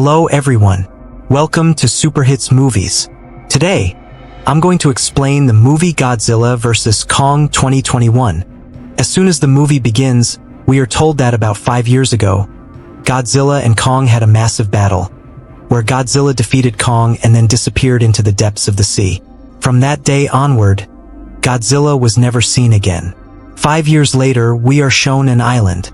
Hello everyone. Welcome to Super Hits Movies. Today, I'm going to explain the movie Godzilla vs. Kong 2021. As soon as the movie begins, we are told that about 5 years ago, Godzilla and Kong had a massive battle, where Godzilla defeated Kong and then disappeared into the depths of the sea. From that day onward, Godzilla was never seen again. 5 years later, we are shown an island,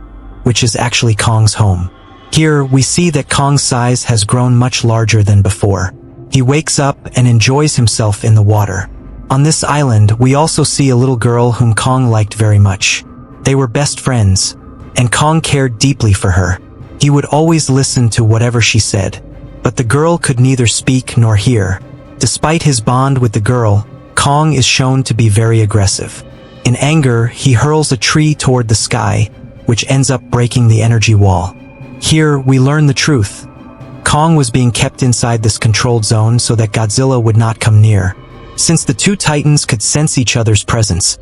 which is actually Kong's home. Here, we see that Kong's size has grown much larger than before. He wakes up and enjoys himself in the water. On this island, we also see a little girl whom Kong liked very much. They were best friends, and Kong cared deeply for her. He would always listen to whatever she said, but the girl could neither speak nor hear. Despite his bond with the girl, Kong is shown to be very aggressive. In anger, he hurls a tree toward the sky, which ends up breaking the energy wall. Here, we learn the truth. Kong was being kept inside this controlled zone so that Godzilla would not come near. Since the two titans could sense each other's presence,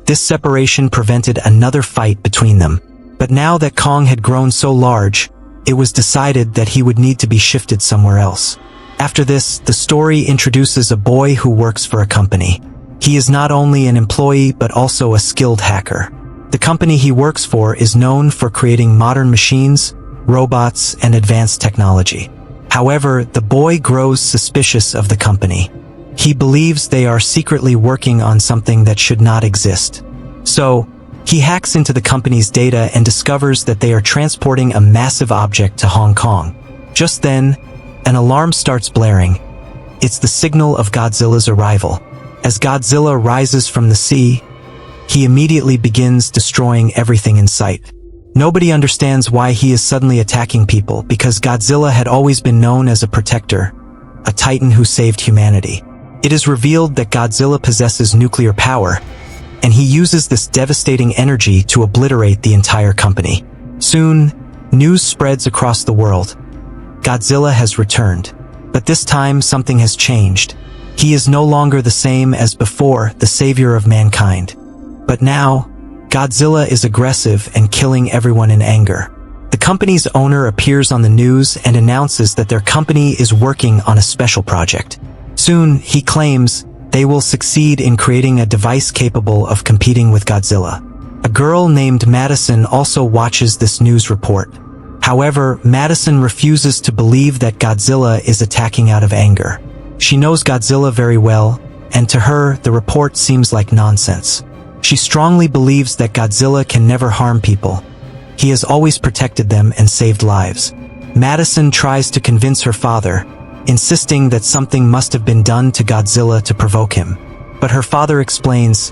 this separation prevented another fight between them. But now that Kong had grown so large, it was decided that he would need to be shifted somewhere else. After this, the story introduces a boy who works for a company. He is not only an employee but also a skilled hacker. The company he works for is known for creating modern machines, robots, and advanced technology. However, the boy grows suspicious of the company. He believes they are secretly working on something that should not exist. So, he hacks into the company's data and discovers that they are transporting a massive object to Hong Kong. Just then, an alarm starts blaring. It's the signal of Godzilla's arrival. As Godzilla rises from the sea, he immediately begins destroying everything in sight. Nobody understands why he is suddenly attacking people, because Godzilla had always been known as a protector, a titan who saved humanity. It is revealed that Godzilla possesses nuclear power, and he uses this devastating energy to obliterate the entire company. Soon, news spreads across the world. Godzilla has returned, but this time something has changed. He is no longer the same as before, the savior of mankind. But now, Godzilla is aggressive and killing everyone in anger. The company's owner appears on the news and announces that their company is working on a special project. Soon, he claims they will succeed in creating a device capable of competing with Godzilla. A girl named Madison also watches this news report. However, Madison refuses to believe that Godzilla is attacking out of anger. She knows Godzilla very well, and to her, the report seems like nonsense. She strongly believes that Godzilla can never harm people. He has always protected them and saved lives. Madison tries to convince her father, insisting that something must have been done to Godzilla to provoke him. But her father explains,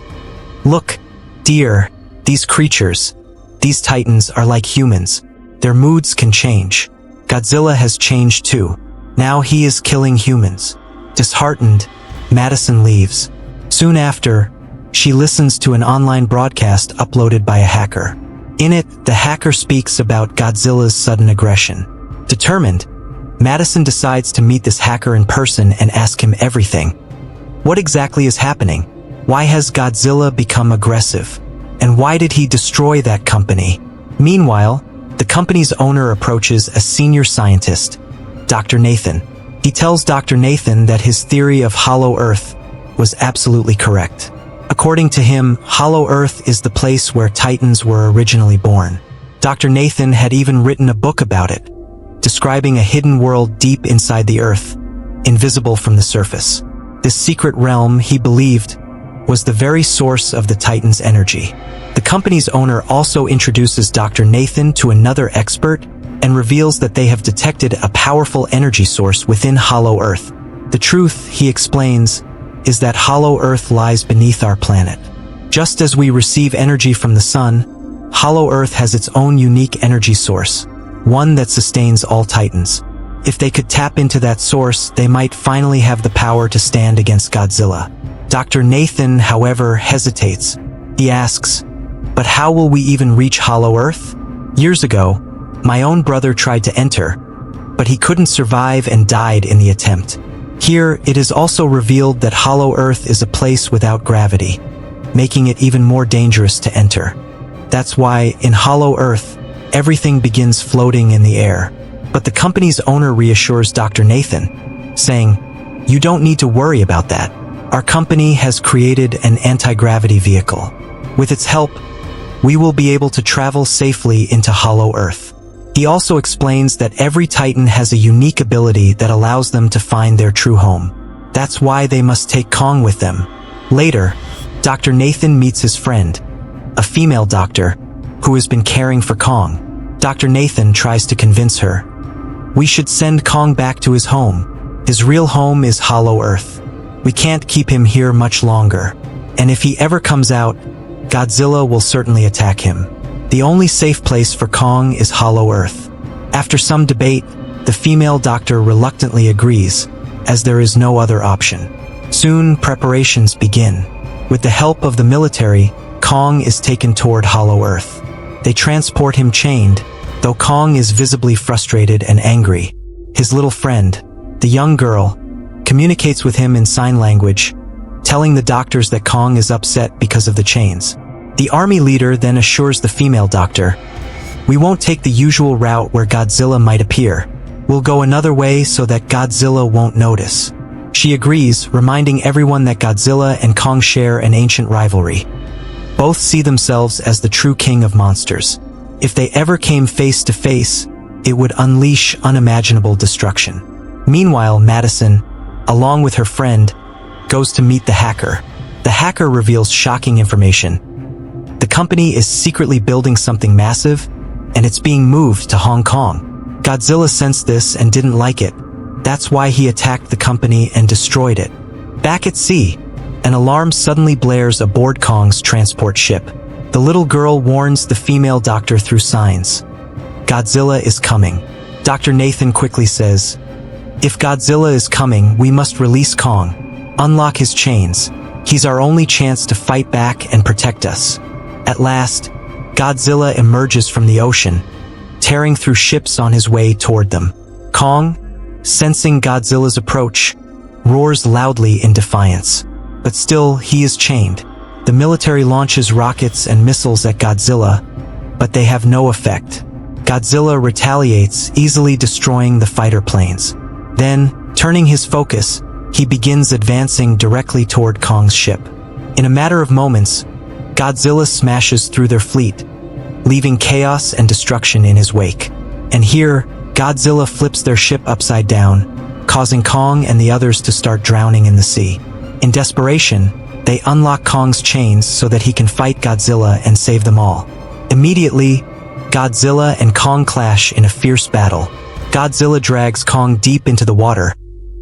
"Look, dear, these creatures, these titans are like humans. Their moods can change. Godzilla has changed too. Now he is killing humans." Disheartened, Madison leaves. Soon after, she listens to an online broadcast uploaded by a hacker. In it, the hacker speaks about Godzilla's sudden aggression. Determined, Madison decides to meet this hacker in person and ask him everything. What exactly is happening? Why has Godzilla become aggressive? And why did he destroy that company? Meanwhile, the company's owner approaches a senior scientist, Dr. Nathan. He tells Dr. Nathan that his theory of Hollow Earth was absolutely correct. According to him, Hollow Earth is the place where Titans were originally born. Dr. Nathan had even written a book about it, describing a hidden world deep inside the Earth, invisible from the surface. This secret realm, he believed, was the very source of the Titans' energy. The company's owner also introduces Dr. Nathan to another expert and reveals that they have detected a powerful energy source within Hollow Earth. The truth, he explains, is that Hollow Earth lies beneath our planet. Just as we receive energy from the sun, Hollow Earth has its own unique energy source, one that sustains all Titans. If they could tap into that source, they might finally have the power to stand against Godzilla. Dr. Nathan, however, hesitates. He asks, "But how will we even reach Hollow Earth? Years ago, my own brother tried to enter, but he couldn't survive and died in the attempt." Here, it is also revealed that Hollow Earth is a place without gravity, making it even more dangerous to enter. That's why, in Hollow Earth, everything begins floating in the air. But the company's owner reassures Dr. Nathan, saying, "You don't need to worry about that. Our company has created an anti-gravity vehicle. With its help, we will be able to travel safely into Hollow Earth." He also explains that every Titan has a unique ability that allows them to find their true home. That's why they must take Kong with them. Later, Dr. Nathan meets his friend, a female doctor, who has been caring for Kong. Dr. Nathan tries to convince her, "We should send Kong back to his home. His real home is Hollow Earth. We can't keep him here much longer. And if he ever comes out, Godzilla will certainly attack him. The only safe place for Kong is Hollow Earth." After some debate, the female doctor reluctantly agrees, as there is no other option. Soon, preparations begin. With the help of the military, Kong is taken toward Hollow Earth. They transport him chained, though Kong is visibly frustrated and angry. His little friend, the young girl, communicates with him in sign language, telling the doctors that Kong is upset because of the chains. The army leader then assures the female doctor, "We won't take the usual route where Godzilla might appear. We'll go another way so that Godzilla won't notice." She agrees, reminding everyone that Godzilla and Kong share an ancient rivalry. Both see themselves as the true king of monsters. If they ever came face to face, it would unleash unimaginable destruction. Meanwhile, Madison, along with her friend, goes to meet the hacker. The hacker reveals shocking information. The company is secretly building something massive, and it's being moved to Hong Kong. Godzilla sensed this and didn't like it. That's why he attacked the company and destroyed it. Back at sea, an alarm suddenly blares aboard Kong's transport ship. The little girl warns the female doctor through signs. Godzilla is coming. Dr. Nathan quickly says, "If Godzilla is coming, we must release Kong. Unlock his chains. He's our only chance to fight back and protect us." At last, Godzilla emerges from the ocean, tearing through ships on his way toward them. Kong, sensing Godzilla's approach, roars loudly in defiance. But still, he is chained. The military launches rockets and missiles at Godzilla, but they have no effect. Godzilla retaliates, easily destroying the fighter planes. Then, turning his focus, he begins advancing directly toward Kong's ship. In a matter of moments, Godzilla smashes through their fleet, leaving chaos and destruction in his wake. And here, Godzilla flips their ship upside down, causing Kong and the others to start drowning in the sea. In desperation, they unlock Kong's chains so that he can fight Godzilla and save them all. Immediately, Godzilla and Kong clash in a fierce battle. Godzilla drags Kong deep into the water,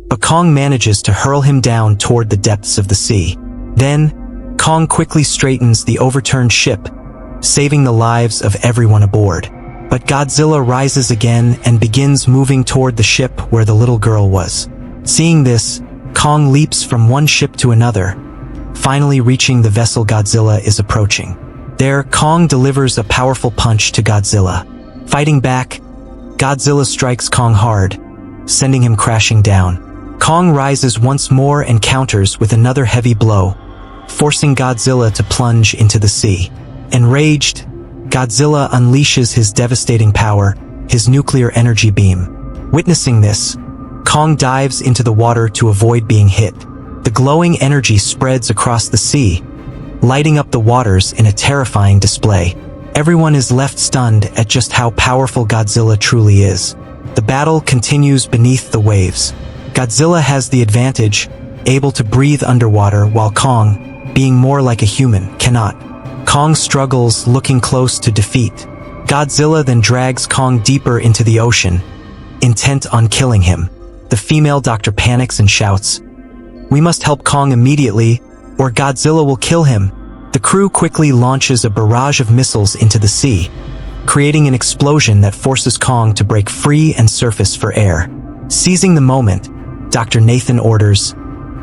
but Kong manages to hurl him down toward the depths of the sea. Then, Kong quickly straightens the overturned ship, saving the lives of everyone aboard. But Godzilla rises again and begins moving toward the ship where the little girl was. Seeing this, Kong leaps from one ship to another, finally reaching the vessel Godzilla is approaching. There, Kong delivers a powerful punch to Godzilla. Fighting back, Godzilla strikes Kong hard, sending him crashing down. Kong rises once more and counters with another heavy blow, forcing Godzilla to plunge into the sea. Enraged, Godzilla unleashes his devastating power, his nuclear energy beam. Witnessing this, Kong dives into the water to avoid being hit. The glowing energy spreads across the sea, lighting up the waters in a terrifying display. Everyone is left stunned at just how powerful Godzilla truly is. The battle continues beneath the waves. Godzilla has the advantage, able to breathe underwater, while Kong, being more like a human, cannot. Kong struggles, looking close to defeat. Godzilla then drags Kong deeper into the ocean, intent on killing him. The female doctor panics and shouts, "We must help Kong immediately, or Godzilla will kill him." The crew quickly launches a barrage of missiles into the sea, creating an explosion that forces Kong to break free and surface for air. Seizing the moment, Dr. Nathan orders,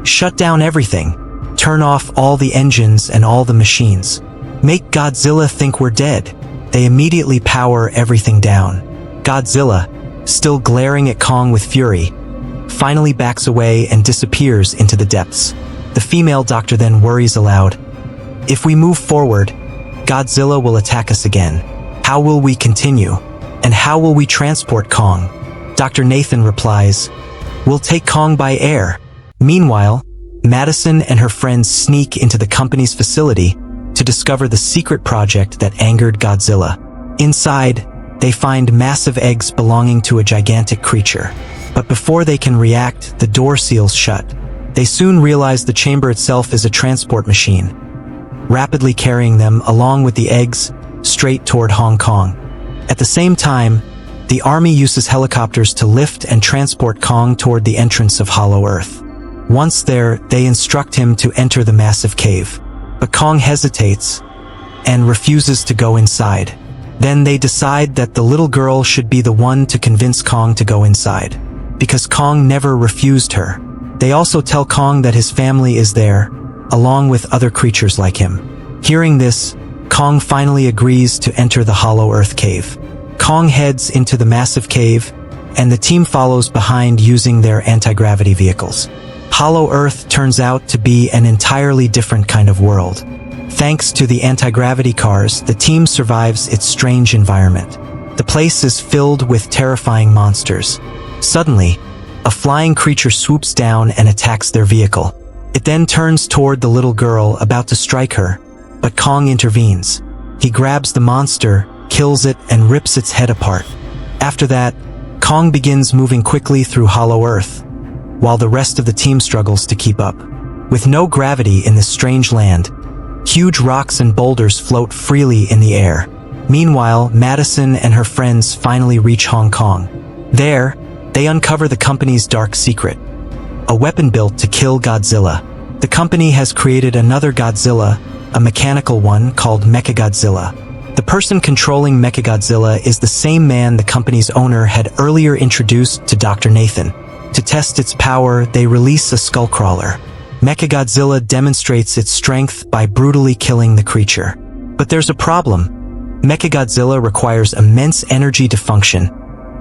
"Shut down everything. Turn off all the engines and all the machines. Make Godzilla think we're dead." They immediately power everything down. Godzilla, still glaring at Kong with fury, finally backs away and disappears into the depths. The female doctor then worries aloud, "If we move forward, Godzilla will attack us again. How will we continue? And how will we transport Kong?" Dr. Nathan replies, "We'll take Kong by air." Meanwhile, Madison and her friends sneak into the company's facility to discover the secret project that angered Godzilla. Inside, they find massive eggs belonging to a gigantic creature. But before they can react, the door seals shut. They soon realize the chamber itself is a transport machine, rapidly carrying them, along with the eggs, straight toward Hong Kong. At the same time, the army uses helicopters to lift and transport Kong toward the entrance of Hollow Earth. Once there, they instruct him to enter the massive cave. But Kong hesitates and refuses to go inside. Then they decide that the little girl should be the one to convince Kong to go inside, because Kong never refused her. They also tell Kong that his family is there, along with other creatures like him. Hearing this, Kong finally agrees to enter the Hollow Earth cave. Kong heads into the massive cave, and the team follows behind using their anti-gravity vehicles. Hollow Earth turns out to be an entirely different kind of world. Thanks to the anti-gravity cars, the team survives its strange environment. The place is filled with terrifying monsters. Suddenly, a flying creature swoops down and attacks their vehicle. It then turns toward the little girl, about to strike her, but Kong intervenes. He grabs the monster, kills it, and rips its head apart. After that, Kong begins moving quickly through Hollow Earth, while the rest of the team struggles to keep up. With no gravity in this strange land, huge rocks and boulders float freely in the air. Meanwhile, Madison and her friends finally reach Hong Kong. There, they uncover the company's dark secret, a weapon built to kill Godzilla. The company has created another Godzilla, a mechanical one called Mechagodzilla. The person controlling Mechagodzilla is the same man the company's owner had earlier introduced to Dr. Nathan. To test its power, they release a skullcrawler. Mechagodzilla demonstrates its strength by brutally killing the creature. But there's a problem. Mechagodzilla requires immense energy to function,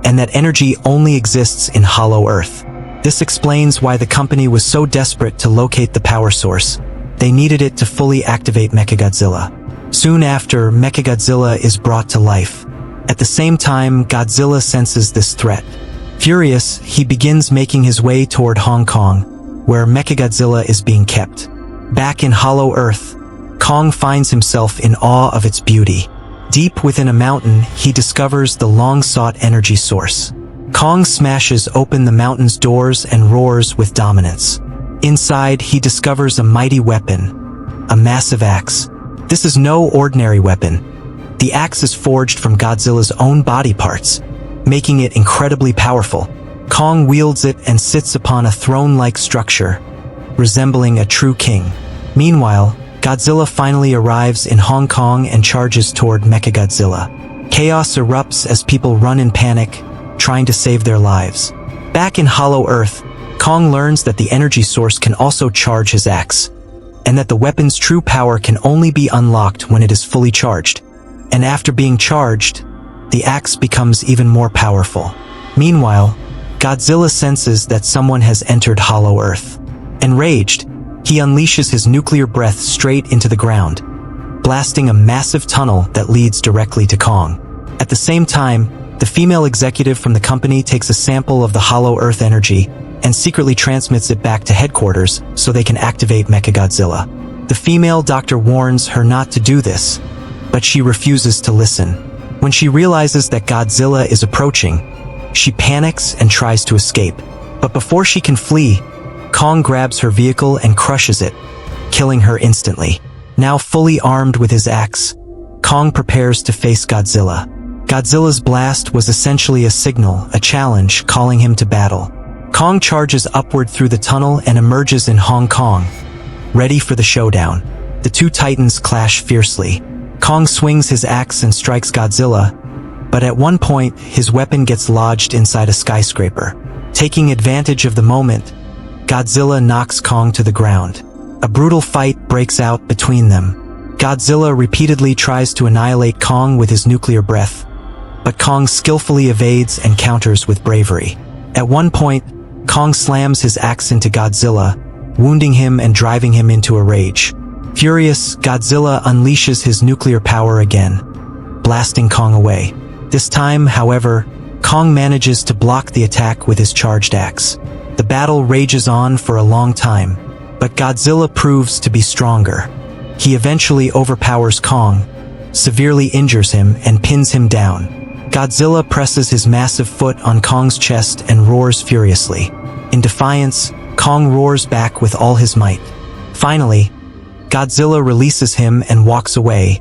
and that energy only exists in Hollow Earth. This explains why the company was so desperate to locate the power source. They needed it to fully activate Mechagodzilla. Soon after, Mechagodzilla is brought to life. At the same time, Godzilla senses this threat. Furious, he begins making his way toward Hong Kong, where Mechagodzilla is being kept. Back in Hollow Earth, Kong finds himself in awe of its beauty. Deep within a mountain, he discovers the long-sought energy source. Kong smashes open the mountain's doors and roars with dominance. Inside, he discovers a mighty weapon, a massive axe. This is no ordinary weapon. The axe is forged from Godzilla's own body parts, making it incredibly powerful. Kong wields it and sits upon a throne-like structure, resembling a true king. Meanwhile, Godzilla finally arrives in Hong Kong and charges toward Mechagodzilla. Chaos erupts as people run in panic, trying to save their lives. Back in Hollow Earth, Kong learns that the energy source can also charge his axe, and that the weapon's true power can only be unlocked when it is fully charged. And after being charged, the axe becomes even more powerful. Meanwhile, Godzilla senses that someone has entered Hollow Earth. Enraged, he unleashes his nuclear breath straight into the ground, blasting a massive tunnel that leads directly to Kong. At the same time, the female executive from the company takes a sample of the Hollow Earth energy and secretly transmits it back to headquarters so they can activate Mechagodzilla. The female doctor warns her not to do this, but she refuses to listen. When she realizes that Godzilla is approaching, she panics and tries to escape. But before she can flee, Kong grabs her vehicle and crushes it, killing her instantly. Now fully armed with his axe, Kong prepares to face Godzilla. Godzilla's blast was essentially a signal, a challenge, calling him to battle. Kong charges upward through the tunnel and emerges in Hong Kong, ready for the showdown. The two titans clash fiercely. Kong swings his axe and strikes Godzilla, but at one point, his weapon gets lodged inside a skyscraper. Taking advantage of the moment, Godzilla knocks Kong to the ground. A brutal fight breaks out between them. Godzilla repeatedly tries to annihilate Kong with his nuclear breath, but Kong skillfully evades and counters with bravery. At one point, Kong slams his axe into Godzilla, wounding him and driving him into a rage. Furious, Godzilla unleashes his nuclear power again, blasting Kong away. This time, however, Kong manages to block the attack with his charged axe. The battle rages on for a long time, but Godzilla proves to be stronger. He eventually overpowers Kong, severely injures him, and pins him down. Godzilla presses his massive foot on Kong's chest and roars furiously. In defiance, Kong roars back with all his might. Finally, Godzilla releases him and walks away,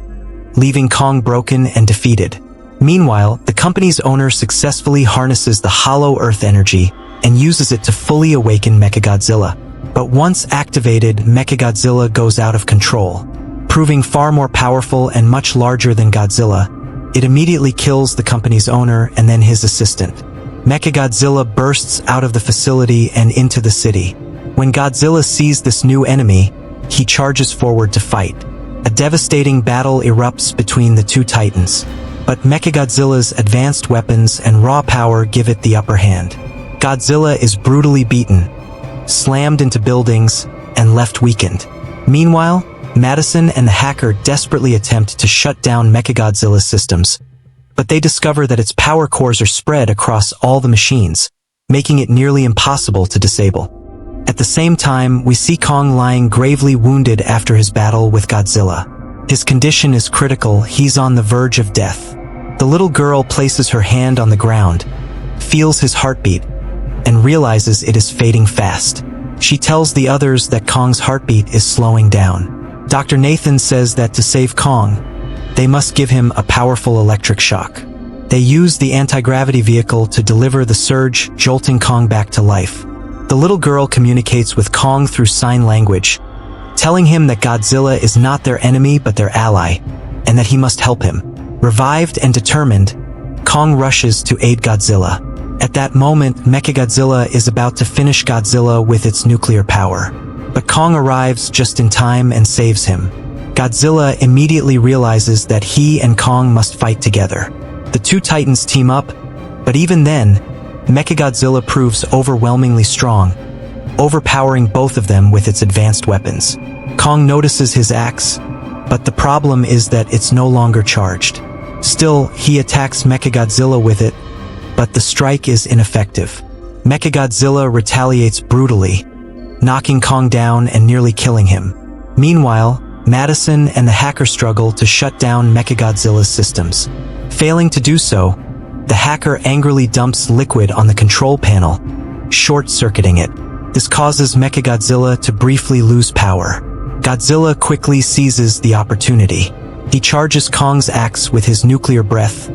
leaving Kong broken and defeated. Meanwhile, the company's owner successfully harnesses the hollow earth energy and uses it to fully awaken Mechagodzilla. But once activated, Mechagodzilla goes out of control. Proving far more powerful and much larger than Godzilla, it immediately kills the company's owner and then his assistant. Mechagodzilla bursts out of the facility and into the city. When Godzilla sees this new enemy, he charges forward to fight. A devastating battle erupts between the two titans, but Mechagodzilla's advanced weapons and raw power give it the upper hand. Godzilla is brutally beaten, slammed into buildings, and left weakened. Meanwhile, Madison and the hacker desperately attempt to shut down Mechagodzilla's systems, but they discover that its power cores are spread across all the machines, making it nearly impossible to disable. At the same time, we see Kong lying gravely wounded after his battle with Godzilla. His condition is critical, he's on the verge of death. The little girl places her hand on the ground, feels his heartbeat, and realizes it is fading fast. She tells the others that Kong's heartbeat is slowing down. Dr. Nathan says that to save Kong, they must give him a powerful electric shock. They use the anti-gravity vehicle to deliver the surge, jolting Kong back to life. The little girl communicates with Kong through sign language, telling him that Godzilla is not their enemy but their ally, and that he must help him. Revived and determined, Kong rushes to aid Godzilla. At that moment, Mechagodzilla is about to finish Godzilla with its nuclear power. But Kong arrives just in time and saves him. Godzilla immediately realizes that he and Kong must fight together. The two titans team up, but even then, Mechagodzilla proves overwhelmingly strong, overpowering both of them with its advanced weapons. Kong notices his axe, but the problem is that it's no longer charged. Still, he attacks Mechagodzilla with it, but the strike is ineffective. Mechagodzilla retaliates brutally, knocking Kong down and nearly killing him. Meanwhile, Madison and the hacker struggle to shut down Mechagodzilla's systems. Failing to do so, the hacker angrily dumps liquid on the control panel, short-circuiting it. This causes Mechagodzilla to briefly lose power. Godzilla quickly seizes the opportunity. He charges Kong's axe with his nuclear breath,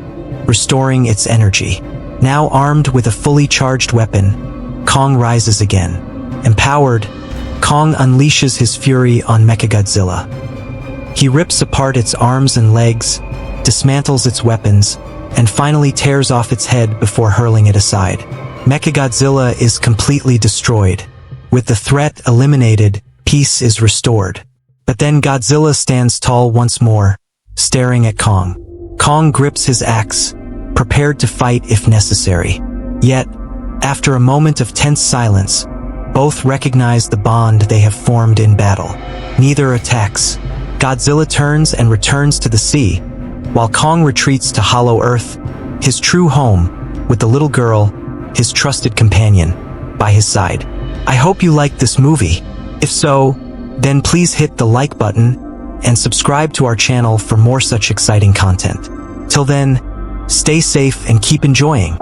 restoring its energy. Now armed with a fully charged weapon, Kong rises again. Empowered, Kong unleashes his fury on Mechagodzilla. He rips apart its arms and legs, dismantles its weapons, and finally tears off its head before hurling it aside. Mechagodzilla is completely destroyed. With the threat eliminated, peace is restored. But then Godzilla stands tall once more, staring at Kong. Kong grips his axe, prepared to fight if necessary. Yet, after a moment of tense silence, both recognize the bond they have formed in battle. Neither attacks. Godzilla turns and returns to the sea, while Kong retreats to Hollow Earth, his true home, with the little girl, his trusted companion, by his side. I hope you liked this movie. If so, then please hit the like button and subscribe to our channel for more such exciting content. Till then, stay safe and keep enjoying.